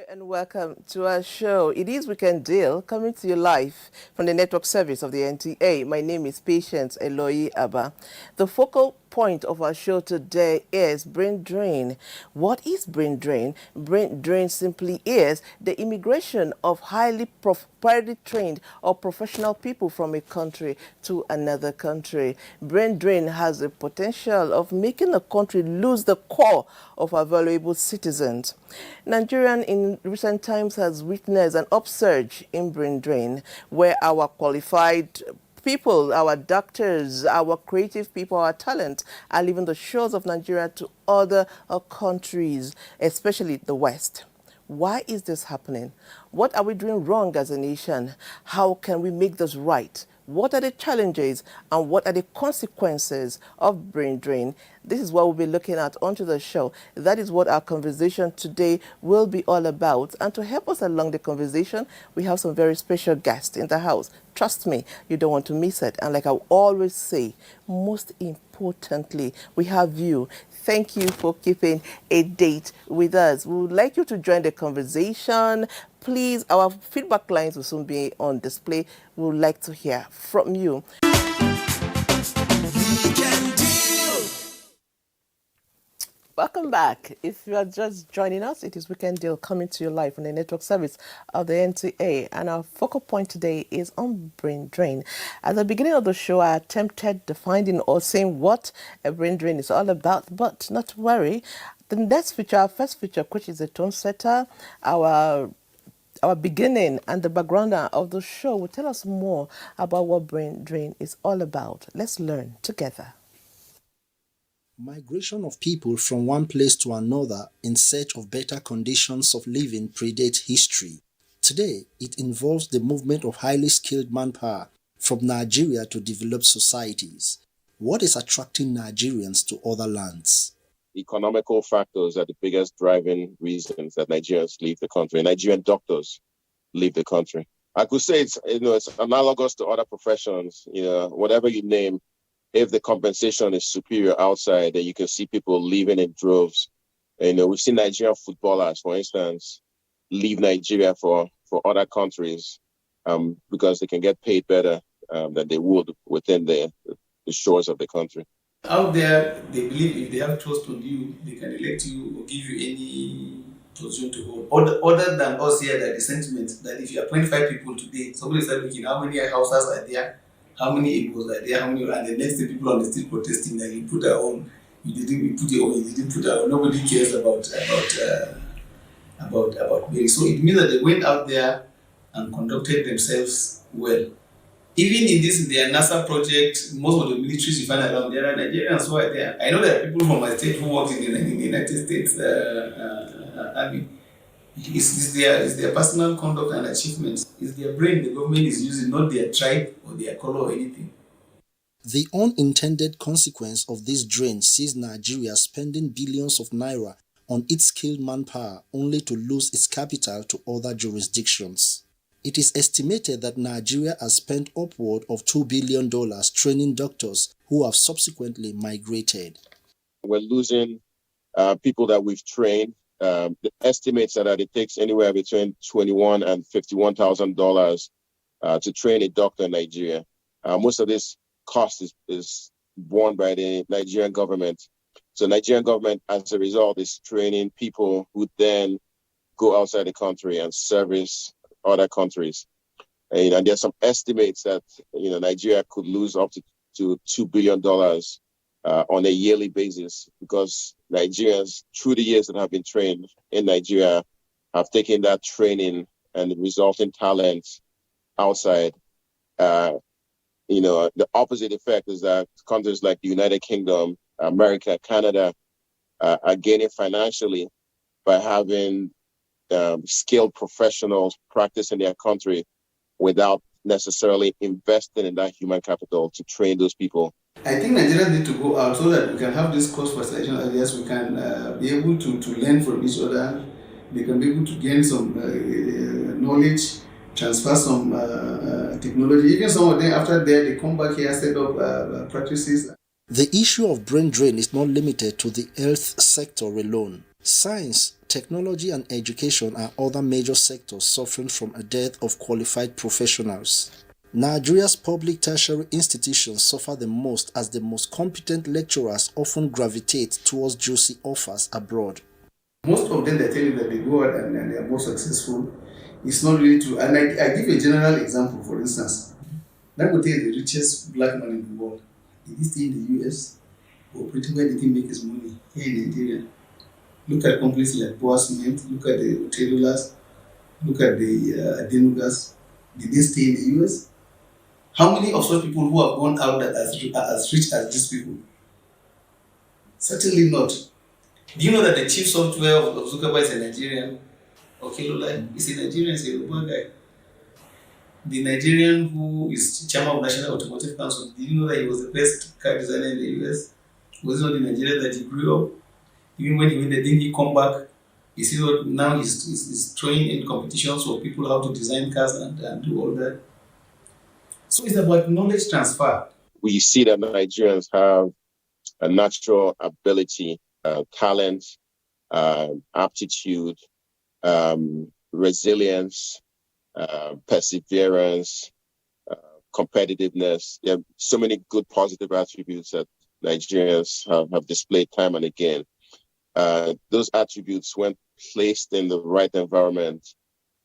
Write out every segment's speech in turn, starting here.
And welcome to our show. It is Weekend Deal, coming to you live from the network service of the NTA. My name is Patience Eloyi Abba. The focal point of our show today is brain drain. What is brain drain? Brain drain simply is the immigration of highly trained or professional people from a country to another country. Brain drain has the potential of making a country lose the core of our valuable citizens. Nigerian in recent times has witnessed an upsurge in brain drain, where our qualified people, our doctors, our creative people, our talent are leaving the shores of Nigeria to other countries, especially the West. Why is this happening? What are we doing wrong as a nation? How can we make this right? What are the challenges and what are the consequences of brain drain? This is what we'll be looking at onto the show. That is what our conversation today will be all about. And to help us along the conversation, we have some very special guests in the house. Trust me, you don't want to miss it. And like I always say, most importantly, we have you. Thank you for keeping a date with us. We would like you to join the conversation. Please, our feedback lines will soon be on display. We would like to hear from you. Welcome back. If you are just joining us, it is Weekend Deal coming to you live on the network service of the NTA. And our focal point today is on brain drain. At the beginning of the show, I attempted defining or saying what a brain drain is all about, but not to worry. The next feature, our first feature, which is a tone setter, our beginning and the background of the show will tell us more about what brain drain is all about. Let's learn together. Migration of people from one place to another in search of better conditions of living predates history. Today, it involves the movement of highly skilled manpower from Nigeria to developed societies. What is attracting Nigerians to other lands? Economical factors are the biggest driving reasons that Nigerians leave the country. Nigerian doctors leave the country. I could say it's analogous to other professions. Whatever you name, if the compensation is superior outside, then you can see people leaving in droves. We've seen Nigerian footballers, for instance, leave Nigeria for other countries because they can get paid better than they would within the shores of the country. Out there, they believe if they have trust on you, they can elect you or give you any position to hold. Other than us here, that the sentiment that if you appoint 5 people today, somebody start looking how many houses are there, how many Igbos are there, and the next day people on the street protesting that you put our own, you didn't put your own, you didn't put our own. Nobody cares about Mary. So it means that they went out there and conducted themselves well. Even in their NASA project, most of the militaries you find around, there are Nigerians who are there. I know there are people from my state who work in the United States Army. It's their personal conduct and achievements. It's their brain the government is using, not their tribe or their color or anything. The unintended consequence of this drain sees Nigeria spending billions of naira on its skilled manpower only to lose its capital to other jurisdictions. It is estimated that Nigeria has spent upward of $2 billion training doctors who have subsequently migrated. We're losing people that we've trained. The estimates are that it takes anywhere between $21,000 and $51,000 to train a doctor in Nigeria. Most of this cost is borne by the Nigerian government. So Nigerian government, as a result, is training people who then go outside the country and service other countries. And there's some estimates that Nigeria could lose up to $2 billion on a yearly basis because Nigerians, through the years that have been trained in Nigeria, have taken that training and the resulting talent outside. The opposite effect is that countries like the United Kingdom, America, Canada are gaining financially by having skilled professionals practice in their country without necessarily investing in that human capital to train those people. I think Nigerians need to go out so that we can have this cross-fertilization areas. We can be able to learn from each other. They can be able to gain some knowledge, transfer some technology. Even some of them, after that, they come back here, set up practices. The issue of brain drain is not limited to the health sector alone. Science, technology and education are other major sectors suffering from a dearth of qualified professionals. Nigeria's public tertiary institutions suffer the most as the most competent lecturers often gravitate towards juicy offers abroad. Most of them, they tell you that they go out and they are more successful. It's not really true. And I give a general example, for instance. Dangote is the richest black man in the world. Did he stay in the US? Or pretty well did he make his money here in Nigeria? Look at companies like Boa Cement, look at the Otedolas, look at the Adenugas. Did they stay in the US? How many of such people who have gone out that are as rich as these people? Certainly not. Do you know that the chief software of Zuckerberg is a Nigerian? Okelolai is a Nigerian, is a Yoruba guy. The Nigerian who is chairman of National Automotive Council, did you know that he was the best car designer in the US? Was it not in Nigeria that he grew up? Even when he went there, didn't he come back? You see what now he's throwing in competitions for people how to design cars and do all that. So it's about knowledge transfer. We see that Nigerians have a natural ability, talent, aptitude, resilience, perseverance, competitiveness. There are so many good positive attributes that Nigerians have displayed time and again. Those attributes, when placed in the right environment,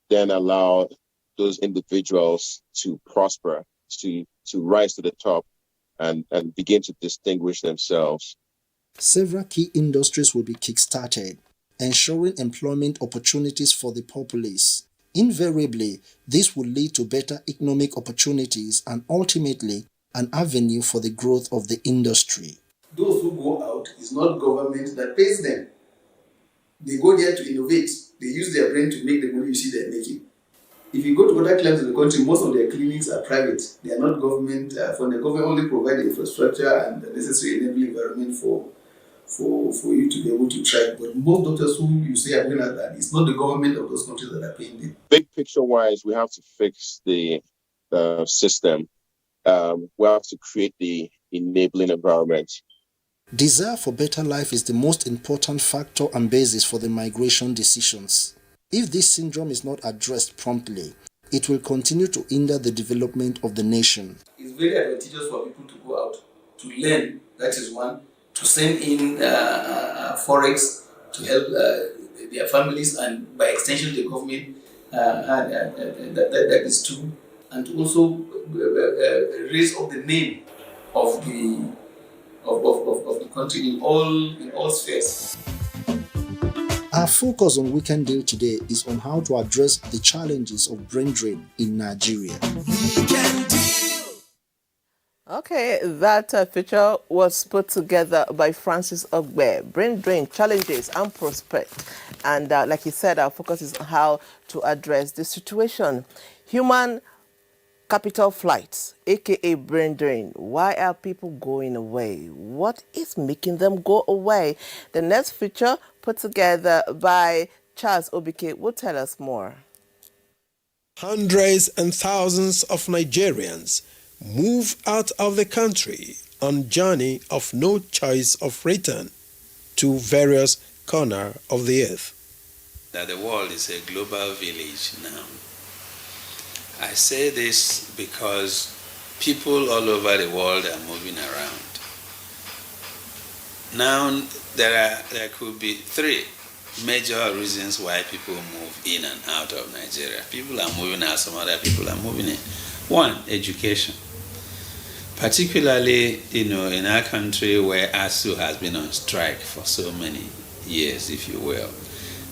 then allow those individuals to prosper, to rise to the top and begin to distinguish themselves. Several key industries will be kick-started, ensuring employment opportunities for the populace. Invariably, this will lead to better economic opportunities and ultimately an avenue for the growth of the industry. Those who go out, it's not government that pays them. They go there to innovate. They use their brain to make the money you see they're making. If you go to other climes in the country, most of their clinics are private. They are not government funded. The government only provide the infrastructure and the necessary enabling environment for you to be able to thrive. But most doctors who you say are going at that, it's not the government of those countries that are paying them. Big picture wise, we have to fix the system. We have to create the enabling environment. Desire for better life is the most important factor and basis for the migration decisions. If this syndrome is not addressed promptly, it will continue to hinder the development of the nation. It's very advantageous for people to go out, to learn, that is one, to send in forex to help their families and by extension the government, that is two, and to also raise up the name of the country in all spheres. Our focus on Weekend Deal today is on how to address the challenges of brain drain in Nigeria. Okay, that feature was put together by Francis Ogbe, Brain Drain Challenges and Prospect. And like he said, our focus is on how to address the situation. Human capital flights, aka brain drain. Why are people going away? What is making them go away? The next feature put together by Charles Obike will tell us more. Hundreds and thousands of Nigerians move out of the country on journey of no choice of return to various corners of the earth. That the world is a global village now. I say this because people all over the world are moving around. Now, there could be three major reasons why people move in and out of Nigeria. People are moving out, some other people are moving in. One, education. Particularly, in our country where ASU has been on strike for so many years, if you will.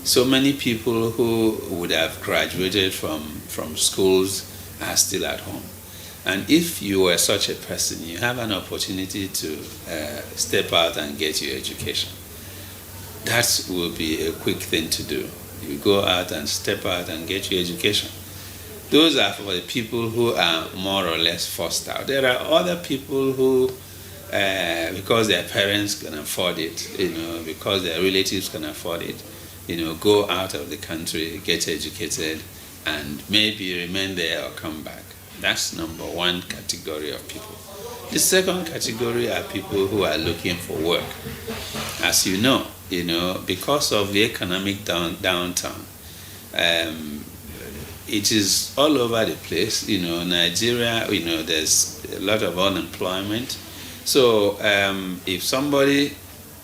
So many people who would have graduated from schools are still at home. And if you were such a person, you have an opportunity to step out and get your education. That will be a quick thing to do. You go out and step out and get your education. Those are for the people who are more or less forced out. There are other people who, because their parents can afford it, because their relatives can afford it, go out of the country, get educated, and maybe remain there or come back. That's number one category of people. The second category are people who are looking for work. As you know, because of the economic downturn, it is all over the place. Nigeria, there's a lot of unemployment. So if somebody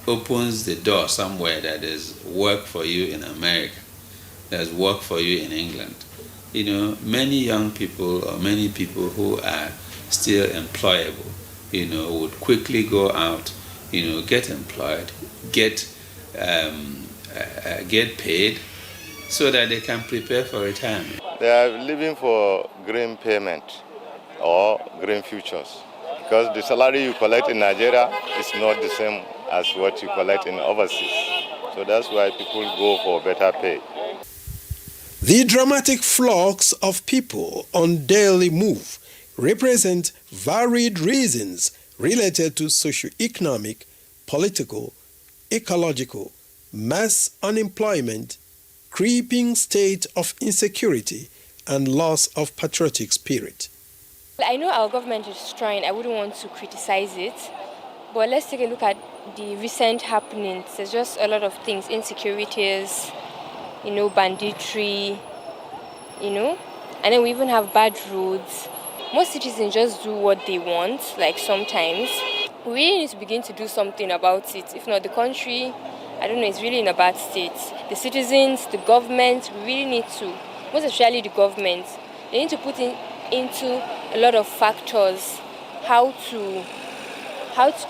opens the door somewhere that there's work for you in America, there's work for you in England, many young people or many people who are still employable, would quickly go out, get employed, get paid, so that they can prepare for retirement. They are living for green payment or green futures, because the salary you collect in Nigeria is not the same as what you collect in overseas. So that's why people go for better pay. The dramatic flux of people on daily move represent varied reasons related to socio-economic, political, ecological, mass unemployment, creeping state of insecurity, and loss of patriotic spirit. I know our government is trying. I wouldn't want to criticize it, but let's take a look at the recent happenings. There's just a lot of things, insecurities, banditry, and then we even have bad roads. Most citizens just do what they want, like sometimes. We really need to begin to do something about it. If not, the country, it's really in a bad state. The citizens, the government, we really need to, most especially the government, they need to put into a lot of factors how to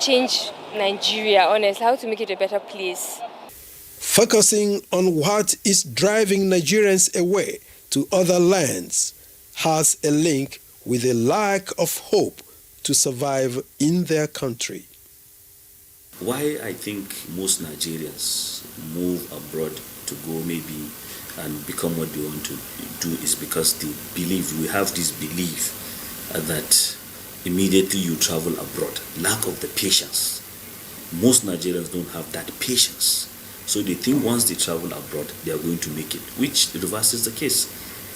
change Nigeria, how to make it a better place. Focusing on what is driving Nigerians away to other lands has a link with a lack of hope to survive in their country. Why I think most Nigerians move abroad to go maybe and become what they want to do is because we have this belief that immediately you travel abroad, lack of the patience. Most Nigerians don't have that patience. So they think once they travel abroad, they are going to make it, which reverses the case.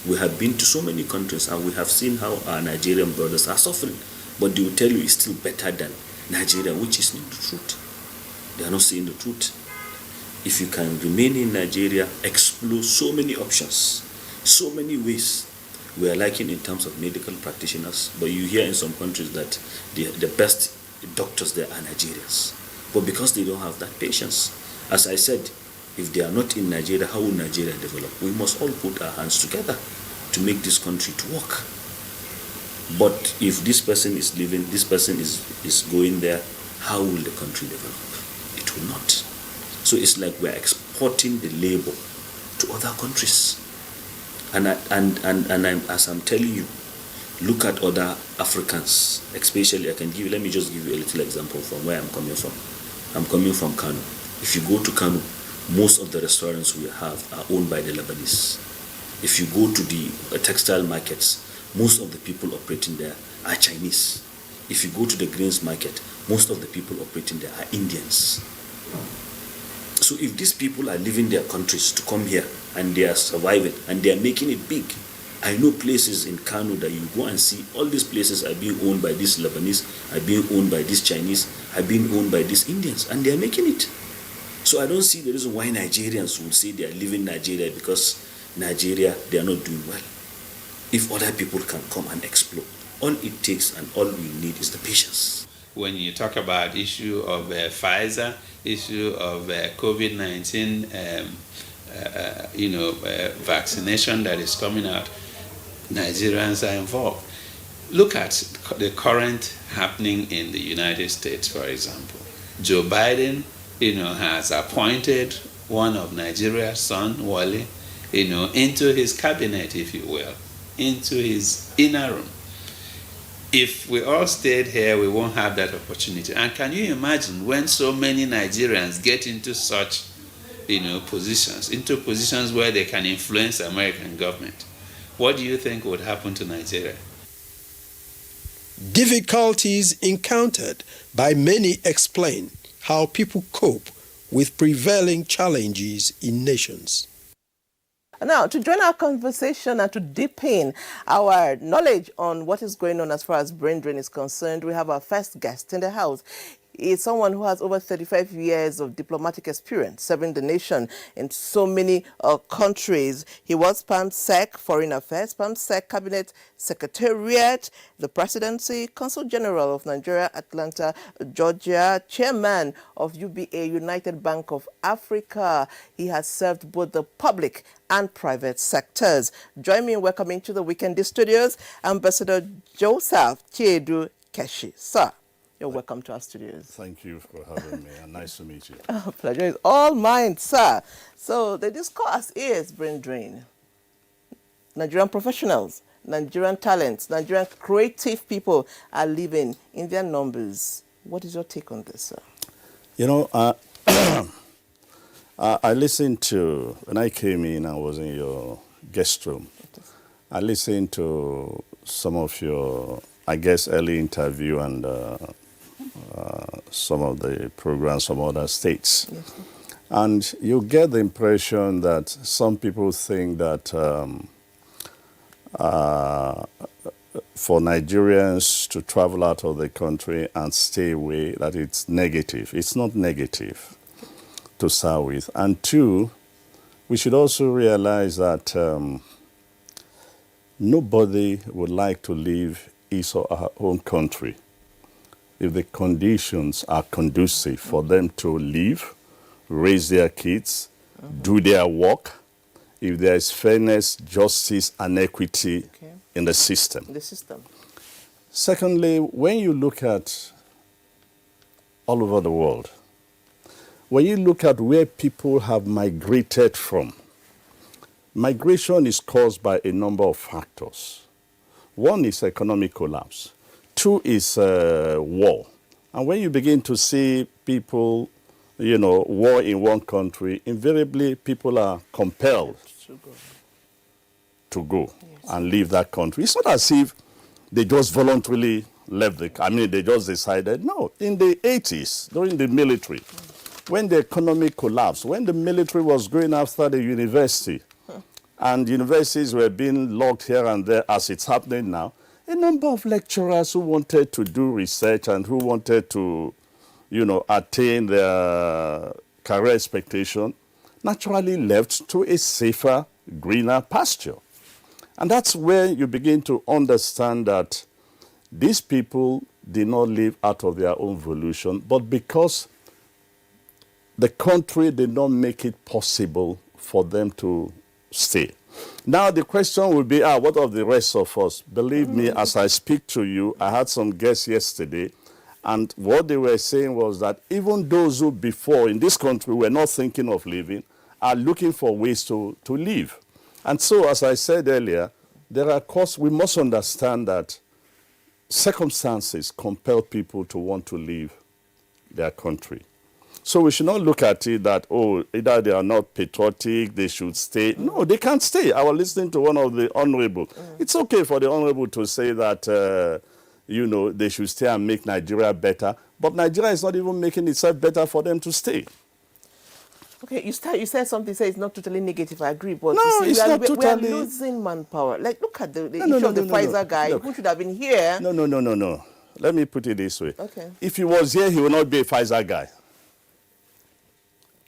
We have been to so many countries and we have seen how our Nigerian brothers are suffering. But they will tell you it's still better than Nigeria, which is not the truth. They are not saying the truth. If you can remain in Nigeria, explore so many options, so many ways. We are lacking in terms of medical practitioners, but you hear in some countries that the best doctors there are Nigerians. But because they don't have that patience, as I said, if they are not in Nigeria, how will Nigeria develop? We must all put our hands together to make this country to work. But if this person is leaving, this person is going there, how will the country develop? It will not. So it's like we're exporting the labor to other countries. And as I'm telling you, look at other Africans, especially let me just give you a little example from where I'm coming from. I'm coming from Kano. If you go to Kano, most of the restaurants we have are owned by the Lebanese. If you go to the textile markets, most of the people operating there are Chinese. If you go to the grains market, most of the people operating there are Indians. So if these people are leaving their countries to come here and they are surviving and they are making it big, I know places in Kano that you go and see all these places are being owned by these Lebanese, are being owned by these Chinese, are being owned by these Indians, and they are making it. So I don't see the reason why Nigerians would say they are leaving Nigeria because Nigeria, they are not doing well. If other people can come and explore, all it takes and all we need is the patience. When you talk about issue of Pfizer, issue of COVID-19, vaccination that is coming out, Nigerians are involved. Look at the current happening in the United States, for example. Joe Biden, has appointed one of Nigeria's son, Wale, into his cabinet, if you will, into his inner room. If we all stayed here, we won't have that opportunity. And can you imagine when so many Nigerians get into such, positions where they can influence the American government? What do you think would happen to Nigeria? Difficulties encountered by many explain how people cope with prevailing challenges in nations. Now, to join our conversation and to deepen our knowledge on what is going on as far as brain drain is concerned, we have our first guest in the house. He is someone who has over 35 years of diplomatic experience serving the nation in so many countries. He was PAMSEC, Foreign Affairs, PAMSEC Cabinet Secretariat, the Presidency, Consul General of Nigeria, Atlanta, Georgia, Chairman of UBA, United Bank of Africa. He has served both the public and private sectors. Join me in welcoming to the Weekend Studios, Ambassador Joseph Chiedu Keshi. Sir, you're welcome to our studios. Thank you for having me, and nice to meet you. Pleasure is all mine, sir. So the discourse is brain drain. Nigerian professionals, Nigerian talents, Nigerian creative people are living in their numbers. What is your take on this, sir? I listened to, when I came in, I was in your guest room. I listened to some of your, I guess, early interview and some of the programs from other states. Yes, and you get the impression that some people think that for Nigerians to travel out of the country and stay away, that it's negative. It's not negative to start with. And two, we should also realize that nobody would like to leave his or her own country if the conditions are conducive for them to live, raise their kids, do their work, if there is fairness, justice, and equity in the system. Secondly, when you look at all over the world, when you look at where people have migrated from, migration is caused by a number of factors. One is economic collapse. Two is war. And when you begin to see people, war in one country, invariably people are compelled to go and leave that country. It's not as if they just voluntarily left they just decided. No, in the 80s, during the military, when the economy collapsed, when the military was going after the university, and universities were being locked here and there as it's happening now, a number of lecturers who wanted to do research and who wanted to, attain their career expectation naturally left to a safer, greener pasture. And that's where you begin to understand that these people did not live out of their own volition, but because the country did not make it possible for them to stay. Now the question will be, what of the rest of us? Believe me, as I speak to you, I had some guests yesterday, and what they were saying was that even those who before in this country were not thinking of leaving are looking for ways to live. And so, as I said earlier, we must understand that circumstances compel people to want to leave their country. So we should not look at it that, either they are not patriotic, they should stay. No, they can't stay. I was listening to one of the honorable. It's okay for the honorable to say that, they should stay and make Nigeria better. But Nigeria is not even making itself better for them to stay. Okay, you said something, say it's not totally negative, I agree, but no, it's not totally... we are losing manpower. Like, look at the issue of the Pfizer guy, who should have been here. No. Let me put it this way. Okay. If he was here, he would not be a Pfizer guy.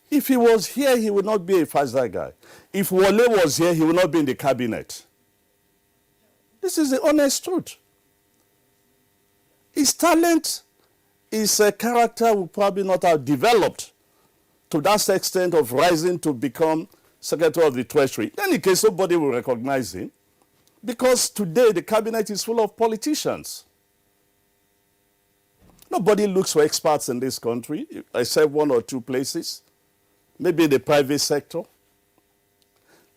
If he was here, he would not be a Pfizer guy. If Wale was here, he would not be in the cabinet. This is the honest truth. His talent, his character will probably not have developed to that extent of rising to become Secretary of the Treasury. In any case, nobody will recognize him because today the cabinet is full of politicians. Nobody looks for experts in this country, except one or two places. maybe the private sector.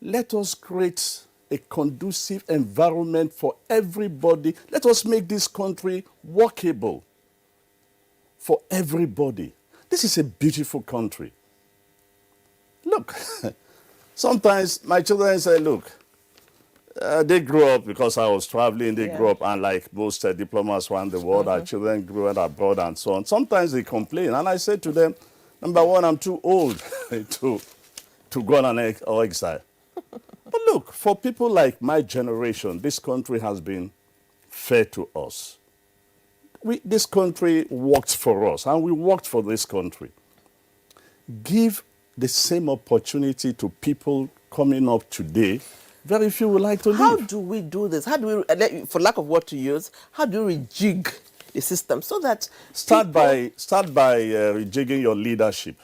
Let us create a conducive environment for everybody. Let us make this country workable for everybody. This is a beautiful country. Look, sometimes my children say, look, they grew up because I was traveling. They grew up, and like most diplomats around the world, our children grew up abroad and so on. Sometimes they complain, and I say to them, number one, I'm too old to go on an exile. But look, for people like my generation, this country has been fair to us. This country worked for us, and we worked for this country. Give the same opportunity to people coming up today. Very few would like to leave. How do we do this? How do we, for lack of word to use, how do we rejig the system so that start by rejigging your leadership.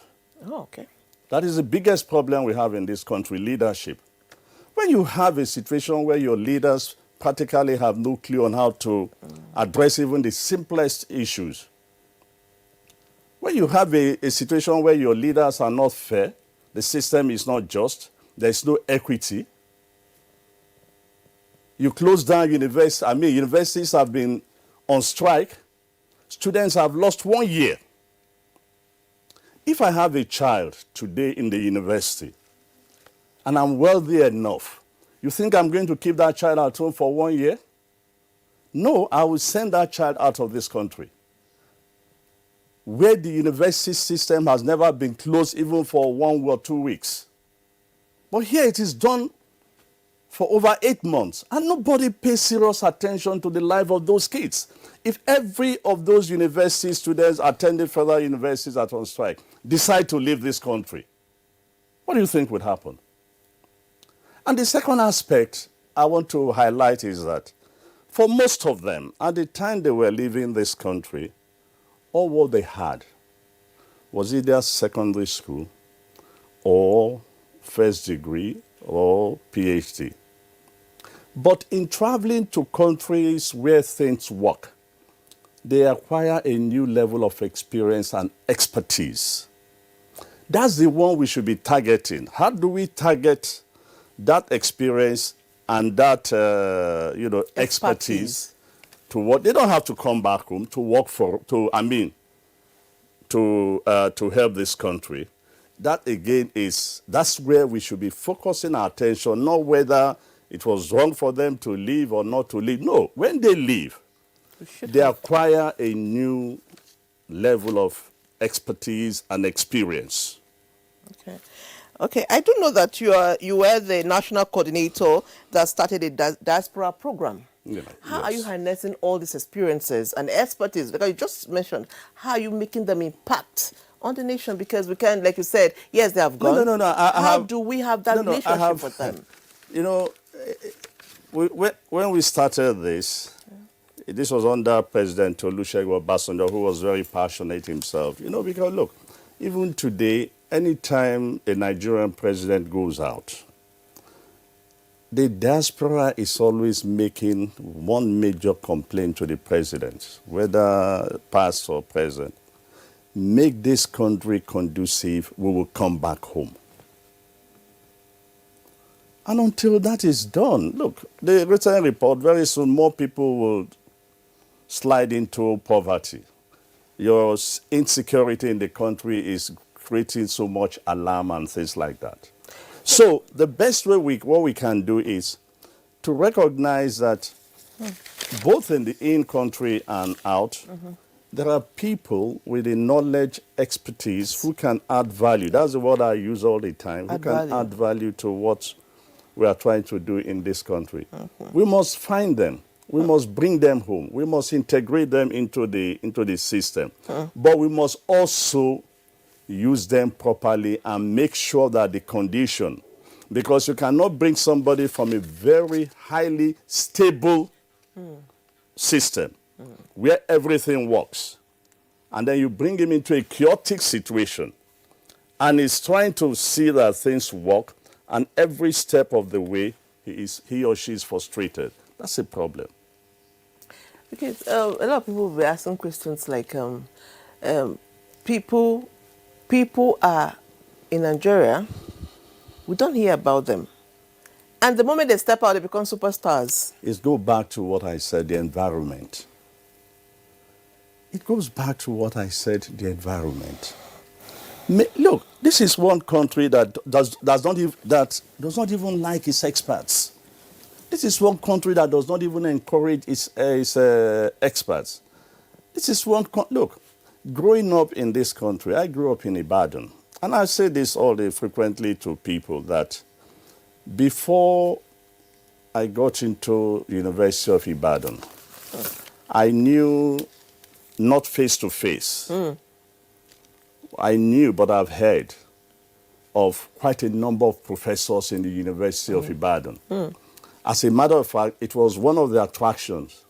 Oh, okay. That is the biggest problem we have in this country, leadership. When you have a situation where your leaders practically have no clue on how to address even the simplest issues, when you have a situation where your leaders are not fair, the system is not just, there's no equity, you close down universities. I mean, universities have been on strike. Students have lost 1 year. If I have a child today in the university and I'm wealthy enough, you think I'm going to keep that child at home for 1 year? No, I will send that child out of this country. Where the university system has never been closed even for 1 or 2 weeks. But here it is done for over 8 months, and nobody pays serious attention to the life of those kids. If every of those university students attending further universities that are on strike decide to leave this country, what do you think would happen? And the second aspect I want to highlight is that for most of them, at the time they were leaving this country, all what they had was either secondary school or first degree or PhD. But in traveling to countries where things work, they acquire a new level of experience and expertise. That's the one we should be targeting. How do we target that experience and that expertise to what they don't have to come back home to work for, to help this country? That again that's where we should be focusing our attention, not whether it was wrong for them to leave or not to leave. No, when they leave, they acquire a new level of expertise and experience. Okay. Okay, I do know that you were the national coordinator that started a diaspora program. Yeah, how are you harnessing all these experiences and expertise? Because you just mentioned, how are you making them impact on the nation? Because we can, like you said, yes, they have gone. No. How do we have that relationship with them? You know, when we started this, this was under President Olusegun Obasanjo, who was very passionate himself. You know, because look, even today, anytime a Nigerian president goes out, the diaspora is always making one major complaint to the president, whether past or present. Make this country conducive, we will come back home. And until that is done, look, the recent report, very soon more people will slide into poverty. Your insecurity in the country is creating so much alarm and things like that. So the best way what we can do is to recognize that both in the in-country and out, there are people with the knowledge, expertise who can add value. That's the word I use all the time. Who can add value to what we are trying to do in this country. We must find them. We must bring them home. We must integrate them into the system. But we must also use them properly and make sure that the condition, because you cannot bring somebody from a very highly stable system where everything works, and then you bring him into a chaotic situation, and he's trying to see that things work, and every step of the way he or she is frustrated. That's a problem. Because a lot of people will be asking questions like, people are in Nigeria, we don't hear about them. And the moment they step out, they become superstars. It goes back to what I said, the environment. It goes back to what I said, the environment. Look, this is one country that does not even like its experts. This is one country that does not even encourage its experts. This is one look, growing up in this country, I grew up in Ibadan. And I say this all day frequently to people that before I got into University of Ibadan, I knew not face to face. I knew, but I've heard of quite a number of professors in the University of Ibadan. As a matter of fact, it was one of the attractions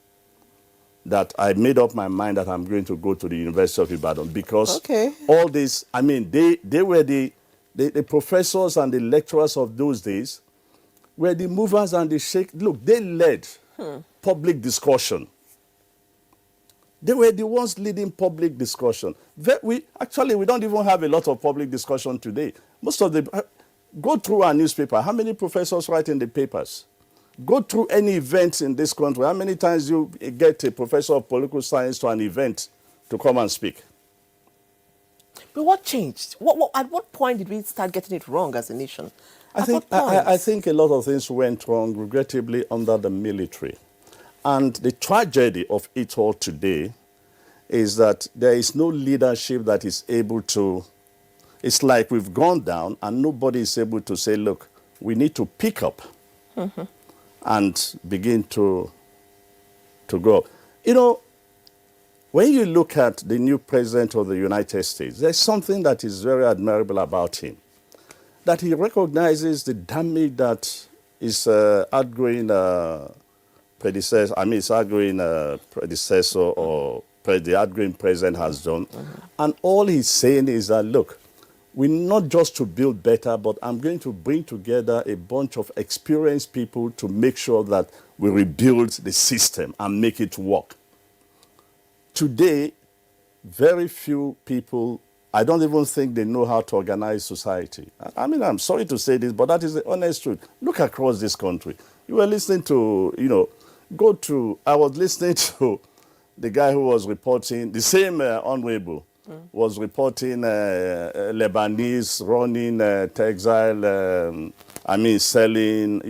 that I made up my mind that I'm going to go to the University of Ibadan because all this, I mean, they were the professors and the lecturers of those days were the movers and the shakers. Look, they led public discussion. They were the ones leading public discussion. We don't even have a lot of public discussion today. Most of the, go through our newspaper. How many professors write in the papers? Go through any events in this country. How many times you get a professor of political science to an event to come and speak? But what changed? At what point did we start getting it wrong as a nation? I think a lot of things went wrong, regrettably, under the military. And the tragedy of it all today is that there is no leadership that is able to, it's like we've gone down and nobody is able to say, look, we need to pick up and begin to go. You know, when you look at the new president of the United States, there's something that is very admirable about him, that he recognizes the damage that his outgoing predecessor, or the outgoing president has done. And all he's saying is that, look, we're not just to build better, but I'm going to bring together a bunch of experienced people to make sure that we rebuild the system and make it work. Today, very few people, I don't even think they know how to organize society. I mean, I'm sorry to say this, but that is the honest truth. Look across this country. You were listening to, I was listening to the guy who was reporting, the same honorable, was reporting Lebanese running textile, selling,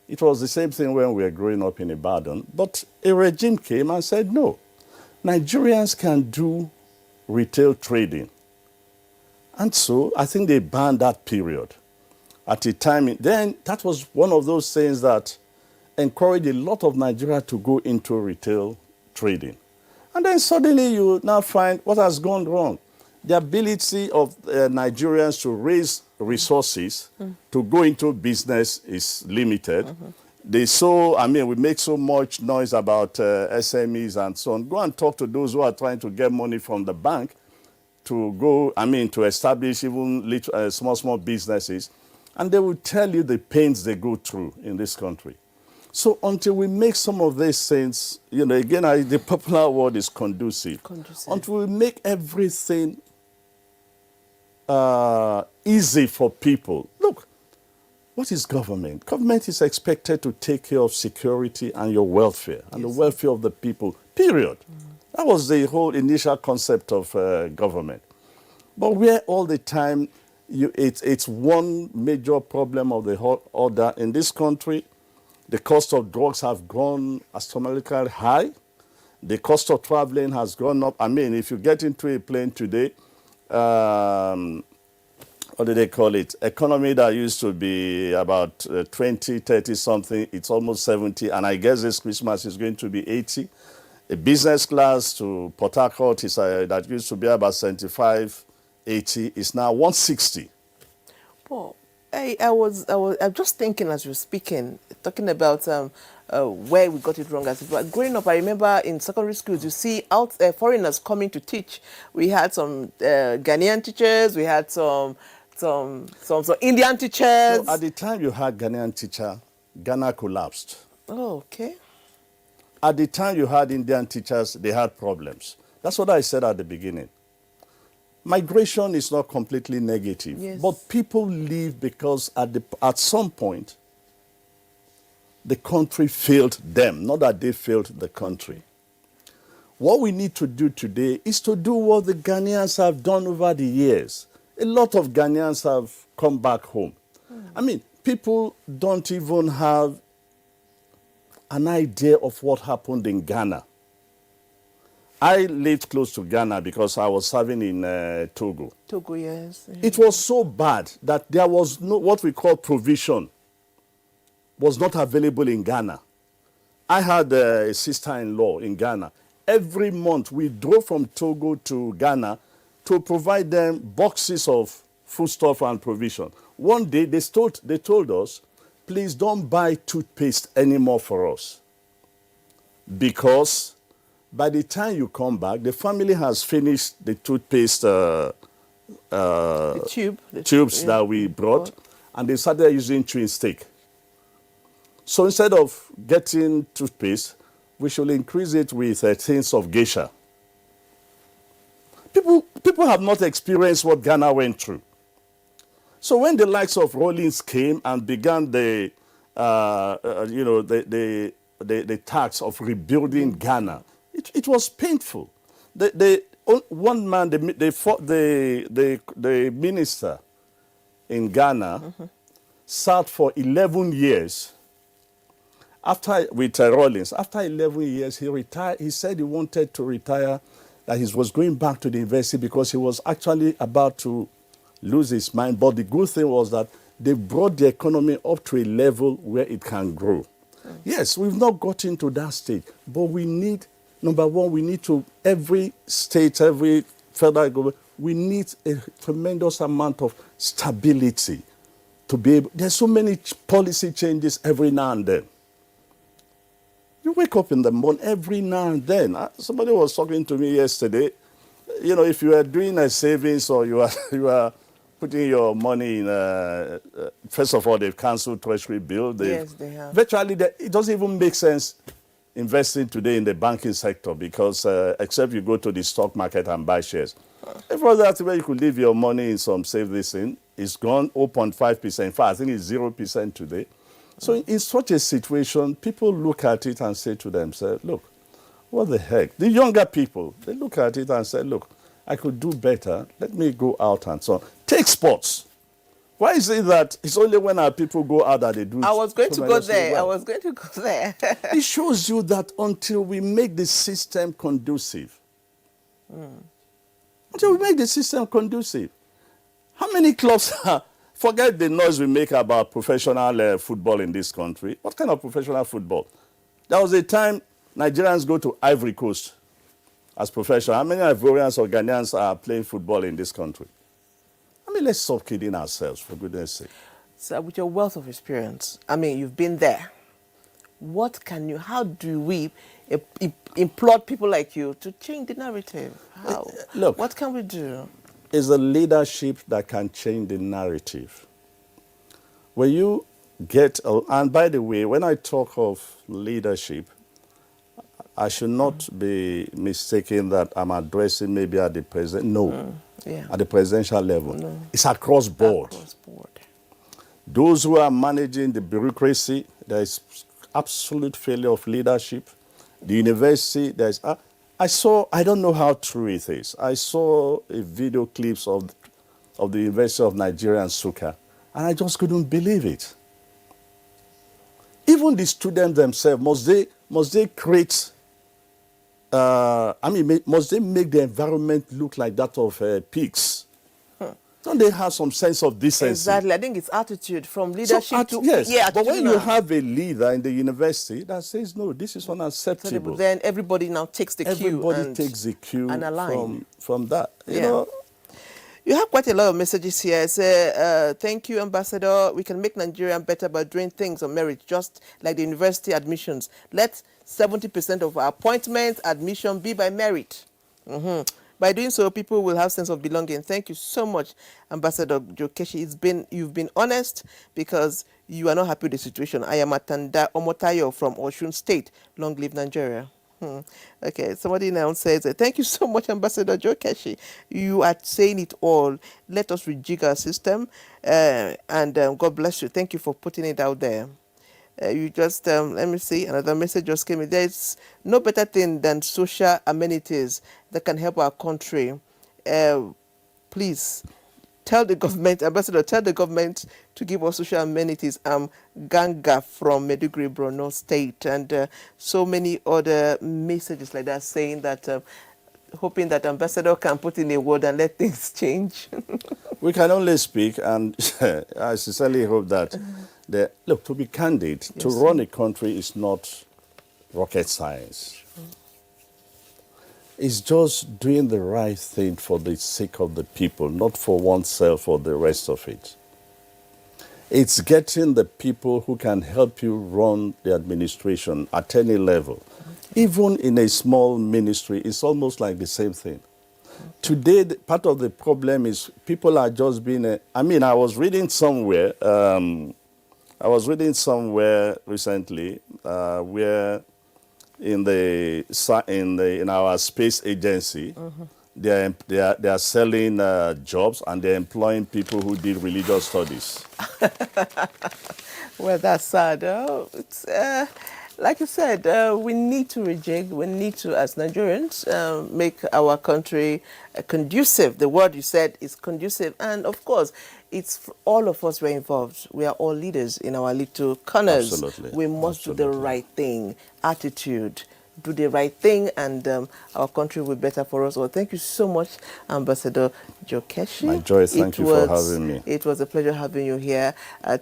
It was the same thing when we were growing up in Ibadan. But a regime came and said, no, Nigerians can do retail trading. And so I think they banned that period. At the time, then that was one of those things that encouraged a lot of Nigeria to go into retail trading. And then suddenly you now find what has gone wrong. The ability of Nigerians to raise resources to go into business is limited. We make so much noise about SMEs and so on. Go and talk to those who are trying to get money from the bank to go, to establish even small businesses. And they will tell you the pains they go through in this country. So until we make some of these things, the popular word is conducive. Until we make everything easy for people. Look, what is government? Government is expected to take care of security and your welfare and the welfare of the people, period. That was the whole initial concept of government. But where all the time, it's one major problem of the whole order in this country. The cost of drugs have gone astronomically high. The cost of traveling has gone up. If you get into a plane today, what do they call it? Economy that used to be about 20, 30 something, it's almost 70. And I guess this Christmas is going to be 80. A business class to Port Harcourt that used to be about 75, 80 is now 160. Well, I'm just thinking as you're speaking, talking about where we got it wrong. Growing up, I remember in secondary schools, you see foreigners coming to teach. We had some Ghanaian teachers, we had some Indian teachers. So at the time you had Ghanaian teacher, Ghana collapsed. Oh, okay. At the time you had Indian teachers, they had problems. That's what I said at the beginning. Migration is not completely negative, Yes. but people leave because at some point, the country failed them, not that they failed the country. What we need to do today is to do what the Ghanaians have done over the years. A lot of Ghanaians have come back home. I mean, people don't even have an idea of what happened in Ghana. I lived close to Ghana because I was serving in Togo. Togo, yes. It was so bad that there was no, what we call provision was not available in Ghana. I had a sister-in-law in Ghana. Every month we drove from Togo to Ghana to provide them boxes of foodstuff and provision. One day they told us, please don't buy toothpaste anymore for us, because by the time you come back, the family has finished the toothpaste tubes that we brought, and they started using chewing stick. So instead of getting toothpaste, we should increase it with tins of geisha. People have not experienced what Ghana went through. So when the likes of Rawlings came and began the task of rebuilding Ghana, it was painful. One man, the minister in Ghana, sat for 11 years. With Rawlings, after 11 years, he retired. He said he wanted to retire, that he was going back to the university because he was actually about to lose his mind. But the good thing was that they brought the economy up to a level where it can grow. Yes, we've not gotten to that stage, but we need, number one, we need to, every state, every federal government, we need a tremendous amount of stability to be able. There's so many policy changes every now and then. You wake up in the morning every now and then. Somebody was talking to me yesterday. You know, if you are doing a savings or you are putting your money in, first of all, they've cancelled Treasury bill. Yes, they have. Virtually, it doesn't even make sense investing today in the banking sector because except you go to the stock market and buy shares. If for that where you could leave your money in some save this in, it's gone 0.5%. In fact, I think it's 0% today. So in such a situation, people look at it and say to themselves, look, what the heck? The younger people, they look at it and say, look, I could do better. Let me go out and so on. Take sports. Why is it that it's only when our people go out that they do? I was going to go there. Well? I was going to go there. It shows you that until we make the system conducive, until we make the system conducive, how many clubs are... Forget the noise we make about professional football in this country. What kind of professional football? There was a time Nigerians go to Ivory Coast as professional. How many Ivorians or Ghanaians are playing football in this country? I mean, let's stop kidding ourselves, for goodness sake. So with your wealth of experience, I mean, you've been there. How do we implore people like you to change the narrative? How? Look, what can we do? It's the leadership that can change the narrative. When you get, and by the way, when I talk of leadership, I should not be mistaken that I'm addressing maybe at the president. No, at the presidential level. No. It's across board. Across board. Those who are managing the bureaucracy, there is absolute failure of leadership. The university, there's... I don't know how true it is. I saw a video clips of the University of Nigeria and Nsukka, and I just couldn't believe it. Even the students themselves, must they create, must they make the environment look like that of pigs? Don't they have some sense of decency? Exactly. I think it's attitude from leadership to... Yes, yeah, but when you have a leader in the university that says, no, this is unacceptable. Then everybody now takes the cue. Everybody takes the cue from that. You know? You have quite a lot of messages here. It says, thank you, Ambassador. We can make Nigeria better by doing things on merit, just like the university admissions. Let 70% of our appointments, admission be by merit. By doing so, people will have sense of belonging. Thank you so much, Ambassador Jokeshi. You've been honest because you are not happy with the situation. I am Atanda Omotayo from Osun State. Long live Nigeria. Okay, somebody now says, thank you so much, Ambassador Joe Keshi. You are saying it all. Let us rejig our system. And God bless you. Thank you for putting it out there. You just, let me see, another message just came in. There's no better thing than social amenities that can help our country. Please tell the government, Ambassador, tell the government to give us social amenities. Ganga from Meduguri, Borno State, and so many other messages like that saying that, hoping that Ambassador can put in a word and let things change. We can only speak, and I sincerely hope that, look, to be candid, to run a country is not rocket science. It's just doing the right thing for the sake of the people, not for oneself or the rest of it. It's getting the people who can help you run the administration at any level. Even in a small ministry, it's almost like the same thing. Today, part of the problem is people are just being, I was reading somewhere, recently where in our space agency, they are selling jobs, and they're employing people who did religious studies. Well, that's sad. It's like you said, we need to rejig. We need to, as Nigerians, make our country conducive. The word you said is conducive, and of course, it's all of us were involved. We are all leaders in our little corners. Absolutely. We must do the right thing. Attitude. Do the right thing, and our country will be better for us all. Thank you so much, Ambassador Joe Keshi. My joy, thank you for having me. It was a pleasure having you here.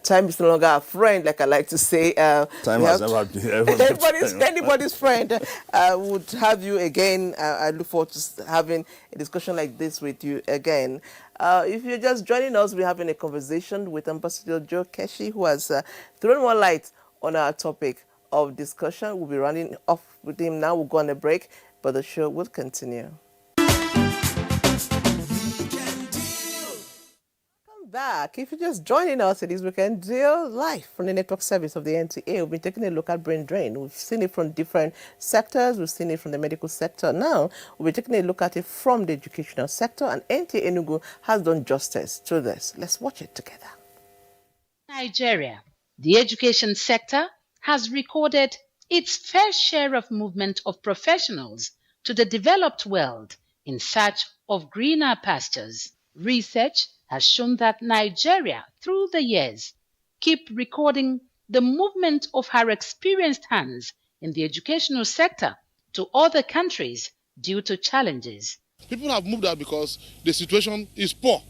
Time is no longer a friend, like I like to say. Time has never been anybody's friend. Would have you again. I look forward to having a discussion like this with you again. If you're just joining us, we're having a conversation with Ambassador Joe Keshi, who has thrown more light on our topic of discussion. We'll be running off with him now. We'll go on a break, but the show will continue. Welcome back. If you're just joining us, it is We Can Deal live from the network service of the NTA. We've been taking a look at brain drain. We've seen it from different sectors. We've seen it from the medical sector. Now, we'll be taking a look at it from the educational sector, and NTA Enugu has done justice to this. Let's watch it together. Nigeria, the education sector has recorded its fair share of movement of professionals to the developed world in search of greener pastures. Research has shown that Nigeria, through the years, keep recording the movement of her experienced hands in the educational sector to other countries due to challenges. People have moved out because the situation is poor,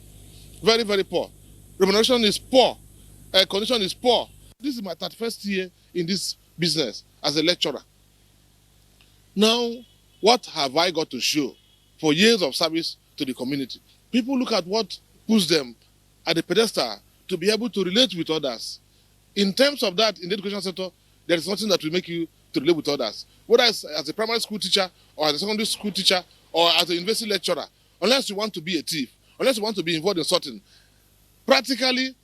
very, very poor. Remuneration is poor, condition is poor. This is my 31st year in this business as a lecturer. Now, what have I got to show for years of service to the community? People look at what puts them at the pedestal to be able to relate with others. In terms of that, in the education sector, there is nothing that will make you to relate with others. Whether it's as a primary school teacher, or as a secondary school teacher, or as a university lecturer, unless you want to be a thief, unless you want to be involved in something, practically,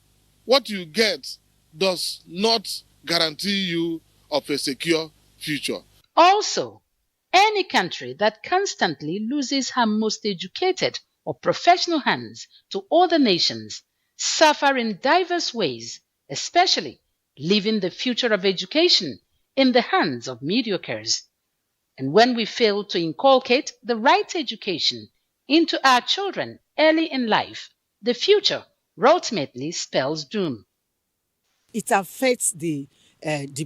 what you get does not guarantee you of a secure future. Also, any country that constantly loses her most educated or professional hands to other nations suffer in diverse ways, especially leaving the future of education in the hands of mediocres. And when we fail to inculcate the right education into our children early in life, the future ultimately spells doom. It affects the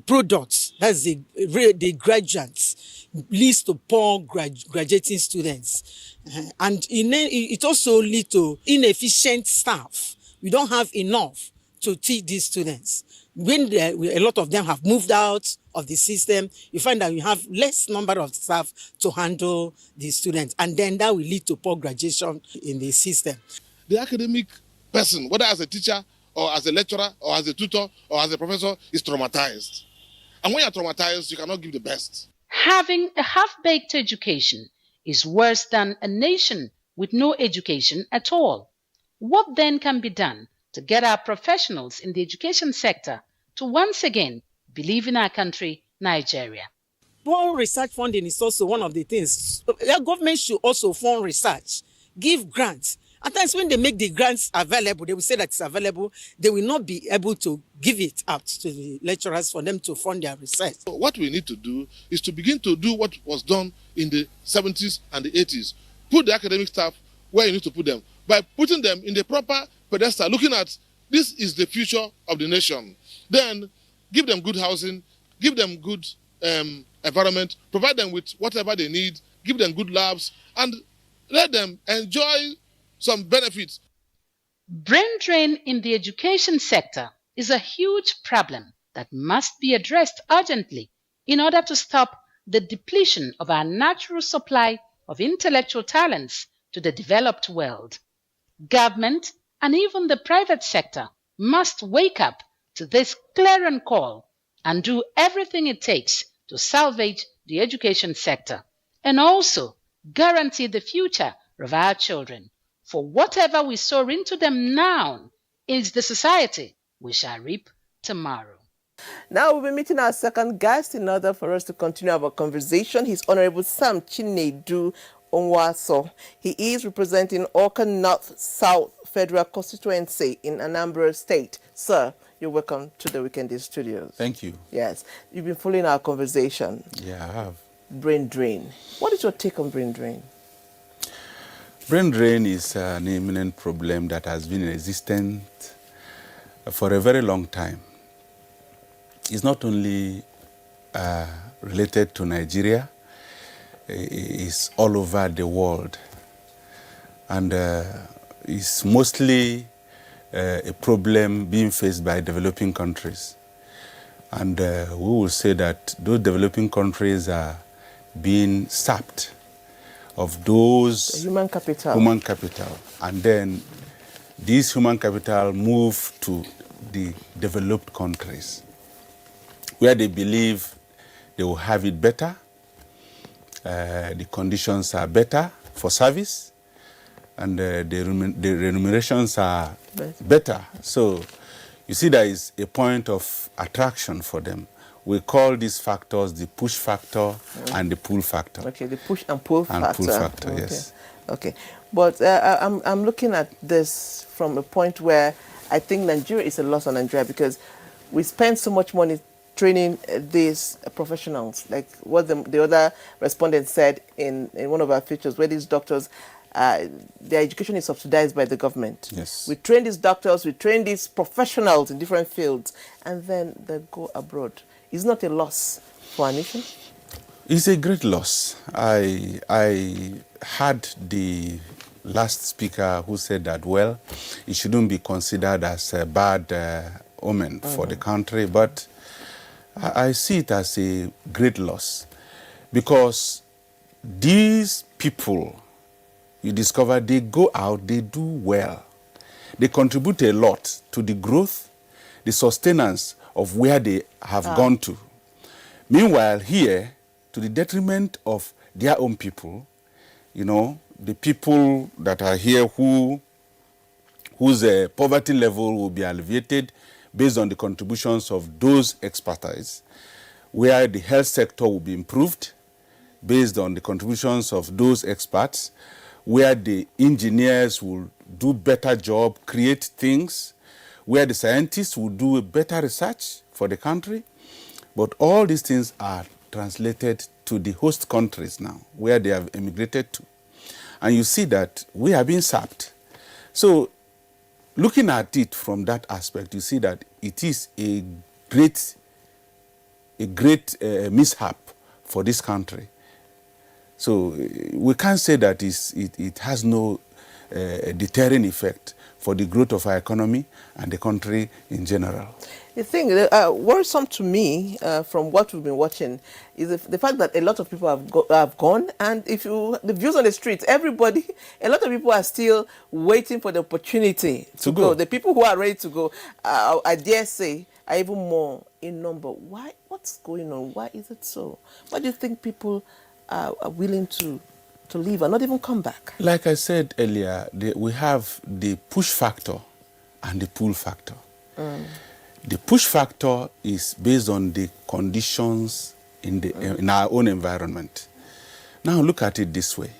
products, that's the graduates, leads to poor graduating students. And it also leads to inefficient staff. We don't have enough to teach these students. When a lot of them have moved out of the system, you find that we have less number of staff to handle the students. And then that will lead to poor graduation in the system. The academic person, whether as a teacher, or as a lecturer, or as a tutor, or as a professor, is traumatized. And when you're traumatized, you cannot give the best. Having a half-baked education is worse than a nation with no education at all. What then can be done to get our professionals in the education sector to once again believe in our country, Nigeria? poor research funding is also one of the things. The government should also fund research, give grants. At times when they make the grants available, they will say that it's available. They will not be able to give it out to the lecturers for them to fund their research. So what we need to do is to begin to do what was done in the 70s and the 80s. Put the academic staff where you need to put them. By putting them in the proper pedestal, looking at this is the future of the nation. Then give them good housing, give them good environment, provide them with whatever they need, give them good labs, and let them enjoy some benefits. Brain drain in the education sector is a huge problem that must be addressed urgently in order to stop the depletion of our natural supply of intellectual talents to the developed world. Government and even the private sector must wake up to this clarion call and do everything it takes to salvage the education sector and also guarantee the future of our children. For whatever we sow into them now is the society we shall reap tomorrow. Now we'll be meeting our second guest in order for us to continue our conversation. He's Honorable Sam Chinedu Onwaso. He is representing Awka North South Federal Constituency in Anambra State. Sir, you're welcome to the Weekend Studios. Thank you. Yes, you've been following our conversation. Yeah, I have. Brain drain. What is your take on brain drain? Brain drain is an imminent problem that has been existent for a very long time. It's not only related to Nigeria, it's all over the world. And it's mostly a problem being faced by developing countries. And we will say that those developing countries are being sapped of those human capital. And then this human capital move to the developed countries where they believe they will have it better, the conditions are better for service, and the remunerations are better. So you see there is a point of attraction for them. We call these factors the push factor and the pull factor. Okay, the push and pull factor. Okay. Yes. Okay, but I'm looking at this from a point where I think Nigeria is a loss on Nigeria because we spend so much money training these professionals, like what the other respondent said in one of our features, where these doctors, their education is subsidized by the government. Yes. We train these doctors, we train these professionals in different fields, and then they go abroad. It's not a loss for our nation? It's a great loss. I had the last speaker who said that, well, it shouldn't be considered as a bad omen for the country, but I see it as a great loss because these people, you discover, they go out, they do well. They contribute a lot to the growth, the sustenance of where they have gone to. Meanwhile, here, to the detriment of their own people, you know, the people that are here whose poverty level will be alleviated based on the contributions of those expertise, where the health sector will be improved based on the contributions of those experts, where the engineers will do better job, create things, where the scientists will do a better research for the country. But all these things are translated to the host countries now, where they have emigrated to. And you see that we are being sapped. So looking at it from that aspect, you see that it is a great mishap for this country. So we can't say that it has no deterring effect for the growth of our economy and the country in general. The thing worrisome to me from what we've been watching is the fact that a lot of people have gone, and if you the views on the streets, a lot of people are still waiting for the opportunity to go. The people who are ready to go, I dare say, are even more in number. Why? What's going on? Why is it so? Why do you think people are willing to leave and not even come back? Like I said earlier, we have the push factor and the pull factor. The push factor is based on the conditions in our own environment. Now look at it this way.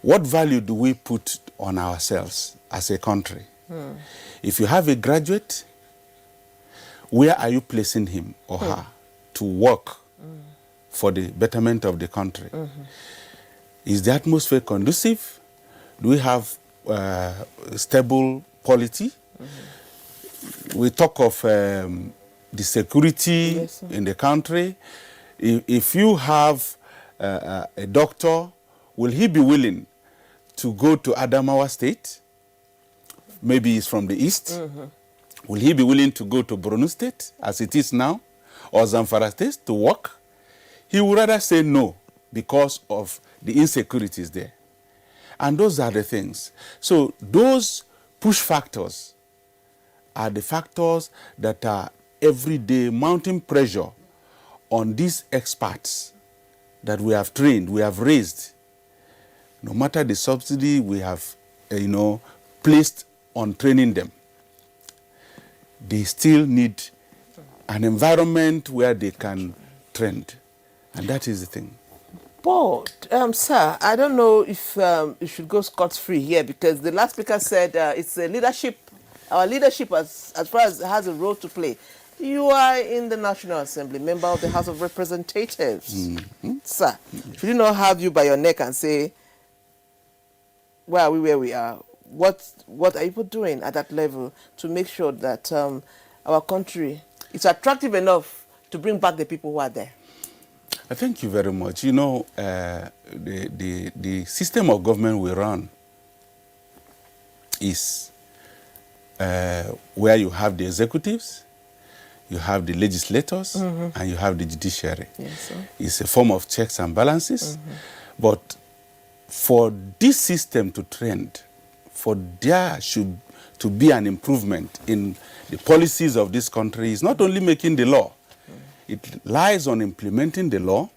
What value do we put on ourselves as a country? If you have a graduate, where are you placing him or her to work for the betterment of the country? Is the atmosphere conducive? Do we have stable polity? We talk of the security in the country. If you have a doctor, will he be willing to go to Adamawa State? Maybe he's from the east. Will he be willing to go to Borno State, as it is now, or Zamfara State to work? He would rather say no because of the insecurities there. And those are the things. So those push factors are the factors that are everyday mounting pressure on these experts that we have trained, we have raised. No matter the subsidy we have, placed on training them, they still need an environment where they can trend. And that is the thing. But, sir, I don't know if you should go scot-free here, because the last speaker said it's a leadership, our leadership as far as has a role to play. You are in the National Assembly, member of the House of Representatives. Sir, should you not have you by your neck and say, why are we where we are? What are people doing at that level to make sure that our country is attractive enough to bring back the people who are there? Thank you very much. You know, the system of government we run is where you have the executives, you have the legislators, and you have the judiciary. Yes, sir. It's a form of checks and balances. But for this system to trend, for there should to be an improvement in the policies of this country, is not only making the law. It lies on implementing the law,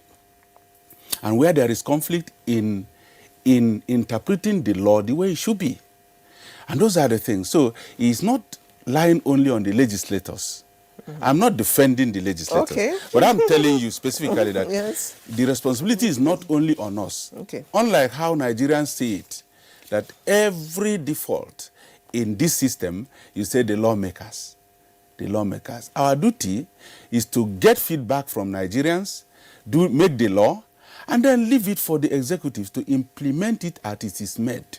and where there is conflict in interpreting the law the way it should be. And those are the things. So it's not lying only on the legislators. I'm not defending the legislators, but I'm telling you specifically that the responsibility is not only on us. Unlike how Nigerians see it, that every default in this system, you say the lawmakers. The lawmakers. Our duty is to get feedback from Nigerians, make the law, and then leave it for the executives to implement it as it is made.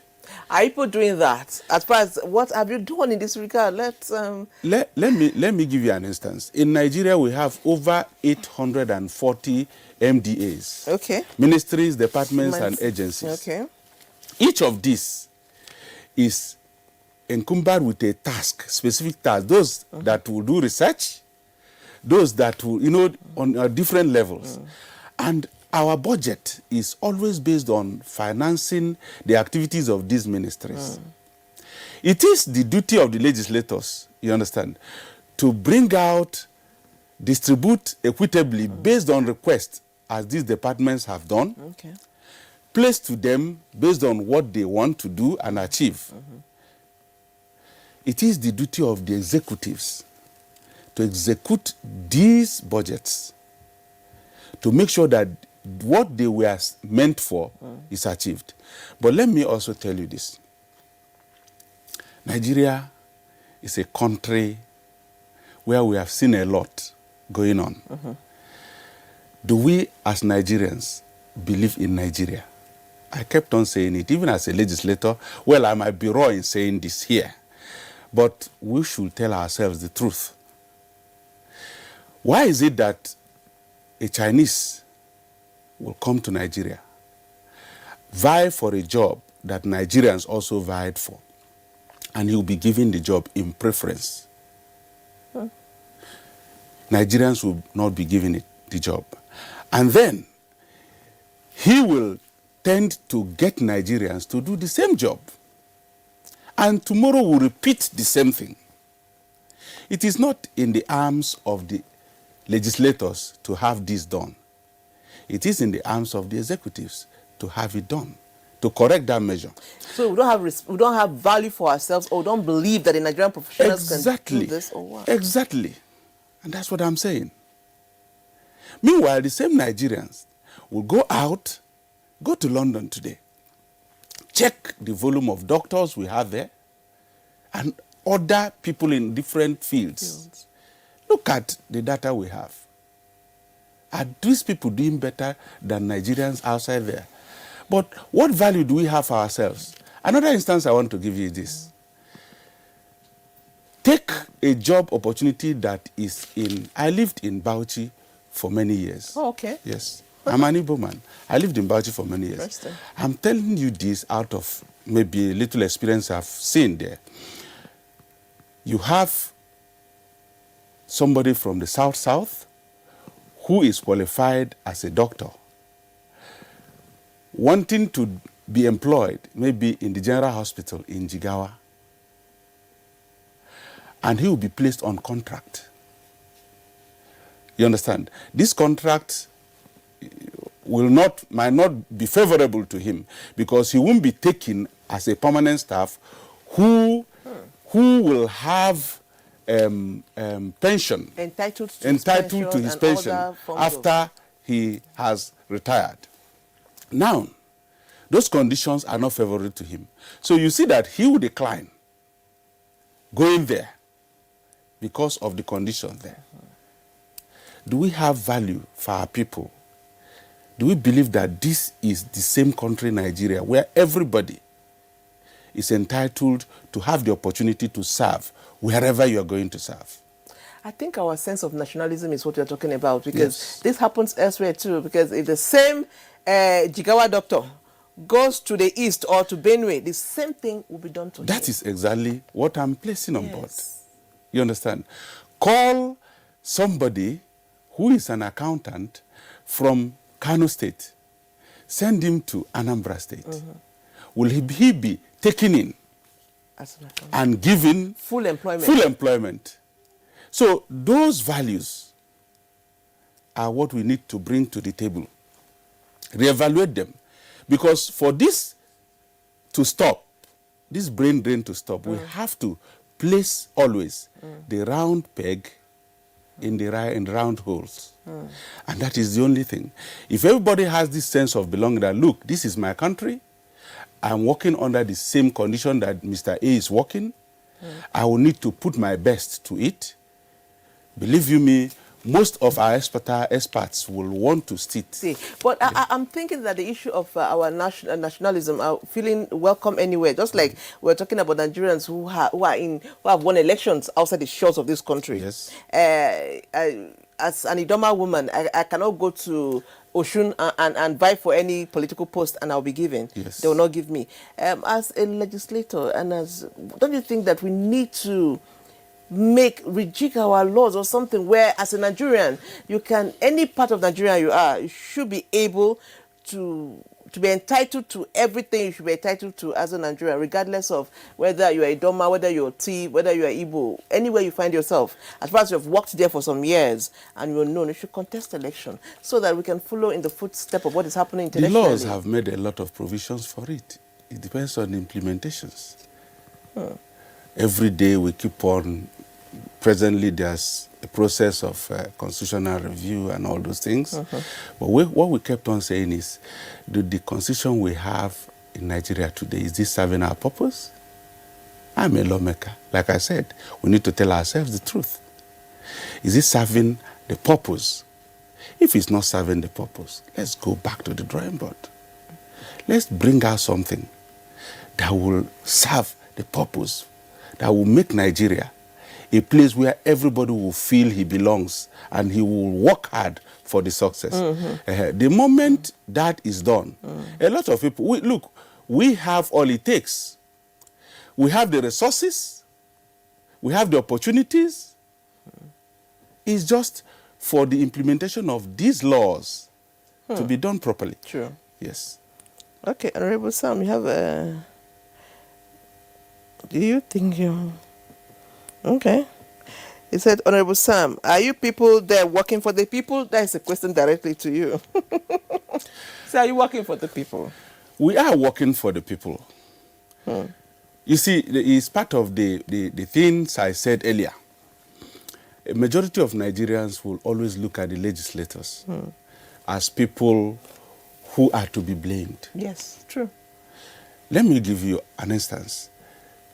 Are people doing that? As far as what have you done in this regard? Let me give you an instance. In Nigeria, we have over 840 MDAs. Ministries, departments, and agencies. Each of these is encumbered with a task, specific task. Those that will do research, those that will, on different levels. And our budget is always based on financing the activities of these ministries. It is the duty of the legislators, you understand, to bring out, distribute equitably based on request, as these departments have done, place to them based on what they want to do and achieve. It is the duty of the executives to execute these budgets, to make sure that what they were meant for is achieved. But let me also tell you this. Nigeria is a country where we have seen a lot going on. Do we as Nigerians believe in Nigeria? I kept on saying it, even as a legislator. Well, I might be raw in saying this here, but we should tell ourselves the truth. Why is it that a Chinese will come to Nigeria, vie for a job that Nigerians also vied for, and he will be given the job in preference? Nigerians will not be given it, the job. And then he will tend to get Nigerians to do the same job. And tomorrow we'll repeat the same thing. It is not in the arms of the legislators to have this done. It is in the arms of the executives to have it done, to correct that measure. So we don't have value for ourselves, or don't believe that the Nigerian professionals can do this, or what? Exactly. And that's what I'm saying. Meanwhile, the same Nigerians will go out, go to London today, check the volume of doctors we have there, and other people in different fields. Look at the data we have. Are these people doing better than Nigerians outside there? But what value do we have for ourselves? Another instance I want to give you is this. Take a job opportunity that is in, I lived in Bauchi for many years. Oh, okay. Yes. I'm an Igbo man. I lived in Bauchi for many years. I'm telling you this out of maybe a little experience I've seen there. You have somebody from the South who is qualified as a doctor, wanting to be employed maybe in the general hospital in Jigawa, and he will be placed on contract. You understand? This contract might not be favorable to him because he won't be taken as a permanent staff who will have pension, entitled to his pension after he has retired. Now, those conditions are not favorable to him. So you see that he will decline going there because of the conditions there. Do we have value for our people? Do we believe that this is the same country, Nigeria, where everybody is entitled to have the opportunity to serve wherever you are going to serve? I think our sense of nationalism is what you're talking about, because this happens elsewhere too. Because if the same Jigawa doctor goes to the east or to Benue, the same thing will be done to him. That is exactly what I'm placing on board. You understand? Call somebody who is an accountant from Kano State, send him to Anambra State. Will he be taken in and given full employment? Full employment. So those values are what we need to bring to the table. Reevaluate them. Because for this to stop, this brain drain to stop, we have to place always the round peg in the round holes. And that is the only thing. If everybody has this sense of belonging, that look, this is my country, I'm working under the same condition that Mr. A is working, I will need to put my best to it. Believe you me, most of our experts will want to sit. But I'm thinking that the issue of our nationalism are feeling welcome anywhere. Just like we're talking about Nigerians who have won elections outside the shores of this country. Yes. As an Idoma woman, I cannot go to Oshun and vie for any political post and I'll be given. Yes. They will not give me. As a legislator, and don't you think that we need to rejig our laws or something where, as a Nigerian, you can, any part of Nigeria you are, you should be able to be entitled to everything you should be entitled to as a Nigerian, regardless of whether you are a Doma, whether you're T, whether you are Igbo, anywhere you find yourself. As far as you've worked there for some years and you're known, you should contest election so that we can follow in the footstep of what is happening internationally. The laws have made a lot of provisions for it. It depends on the implementations. Every day we keep on. Presently, there's a process of constitutional review and all those things. But what we kept on saying is, the constitution we have in Nigeria today, is this serving our purpose? I'm a lawmaker. Like I said, we need to tell ourselves the truth. Is it serving the purpose? If it's not serving the purpose, let's go back to the drawing board. Let's bring out something that will serve the purpose, that will make Nigeria a place where everybody will feel he belongs and he will work hard for the success. The moment that is done, a lot of people, we have all it takes. We have the resources, we have the opportunities. It's just for the implementation of these laws to be done properly. Sure. Yes. Okay, Honorable Sam, you have a... Do you think you... Okay. He said, Honorable Sam, are you people there working for the people? That is a question directly to you. So are you working for the people? We are working for the people. You see, it's part of the things I said earlier. a majority of Nigerians will always look at the legislators as people who are to be blamed. Yes, true. Let me give you an instance.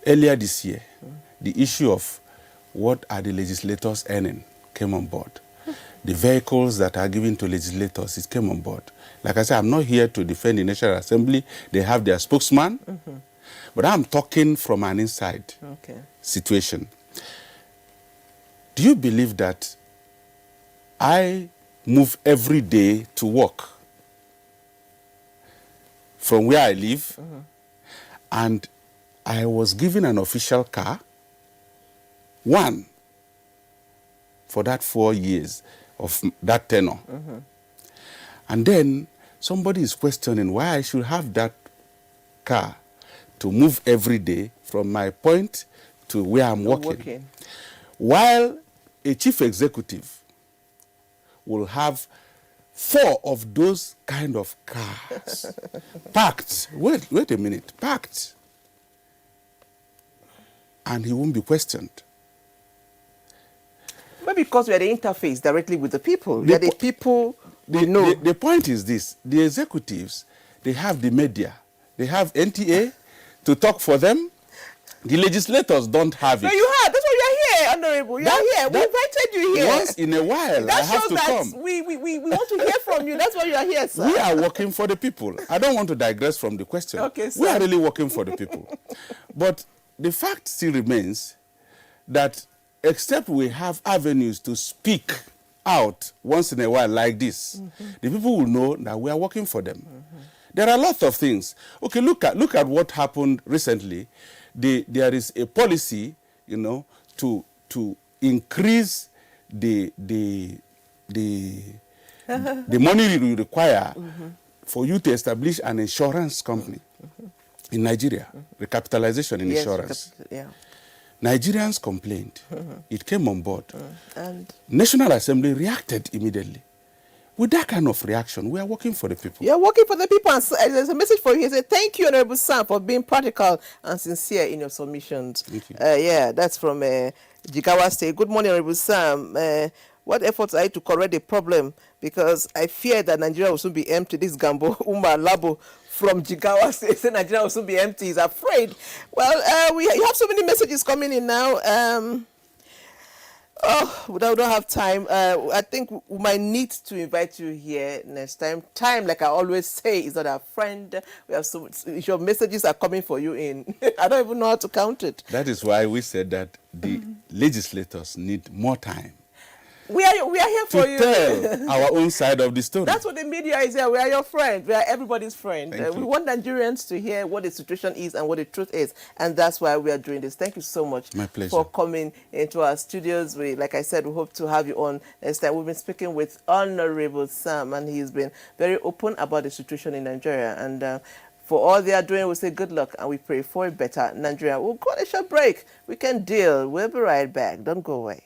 Earlier this year, the issue of what are the legislators earning came on board. The vehicles that are given to legislators, it came on board. Like I said, I'm not here to defend the National Assembly. They have their spokesman. But I'm talking from an inside situation. Do you believe that I move every day to work from where I live, and I was given an official car, one, for that 4 years of that tenure. And then somebody is questioning why I should have that car to move every day from my point to where I'm working. While a chief executive will have 4 of those kind of cars parked. Wait a minute, parked. And he won't be questioned. Maybe because we are the interface directly with the people. We are the people we know. The point is this: the executives, they have the media, they have NTA to talk for them. The legislators don't have it. No, you have. That's why you are here, Honorable. You are here. We invited you here. Once in a while, that I have to come. We want to hear from you. That's why you are here, sir. We are working for the people. I don't want to digress from the question. Okay, sir. We are really working for the people. But the fact still remains that except we have avenues to speak out once in a while like this, the people will know that we are working for them. There are lots of things. Okay, look at what happened recently. There is a policy, you know, to increase the money you require for you to establish an insurance company in Nigeria, recapitalization in insurance. Nigerians complained. It came on board. And National Assembly reacted immediately. With that kind of reaction, we are working for the people. You are working for the people. And there's a message for you. He said, thank you, Honorable Sam, for being practical and sincere in your submissions. Thank you. Yeah, that's from Jigawa State. Good morning, Honorable Sam. What efforts are you to correct the problem? Because I fear that Nigeria will soon be empty. This Gambo Umar Labo from Jigawa State said Nigeria will soon be empty. He's afraid. Well, you have so many messages coming in now. We don't have time. I think we might need to invite you here next time. Time, like I always say, is not our friend. We have so your messages are coming for you in. I don't even know how to count it. That is why we said that the legislators need more time. We are here for you. To tell our own side of the story. That's what the media is here. We are your friend. We are everybody's friend. We want Nigerians to hear what the situation is and what the truth is. And that's why we are doing this. Thank you so much for coming into our studios. Like I said, we hope to have you on next time. We've been speaking with Honorable Sam, and he's been very open about the situation in Nigeria. And for all they are doing, we say good luck, and we pray for a better Nigeria. We'll go on a short break. We can deal. We'll be right back. Don't go away.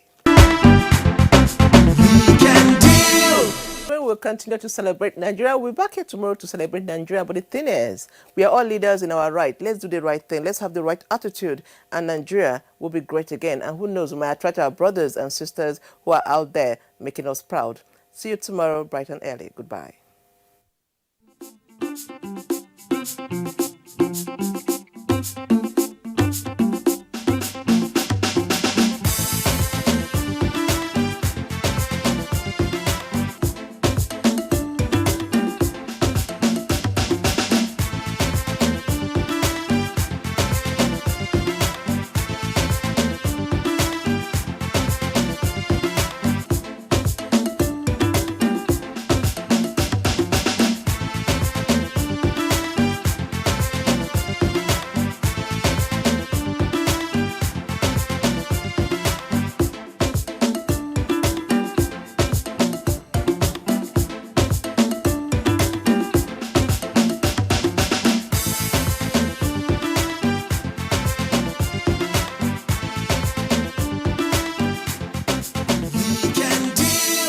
We'll continue to celebrate Nigeria. We'll be back here tomorrow to celebrate Nigeria. But the thing is, we are all leaders in our right. Let's do the right thing. Let's have the right attitude. And Nigeria will be great again. And who knows, we might attract our brothers and sisters who are out there making us proud. See you tomorrow, bright and early. Goodbye.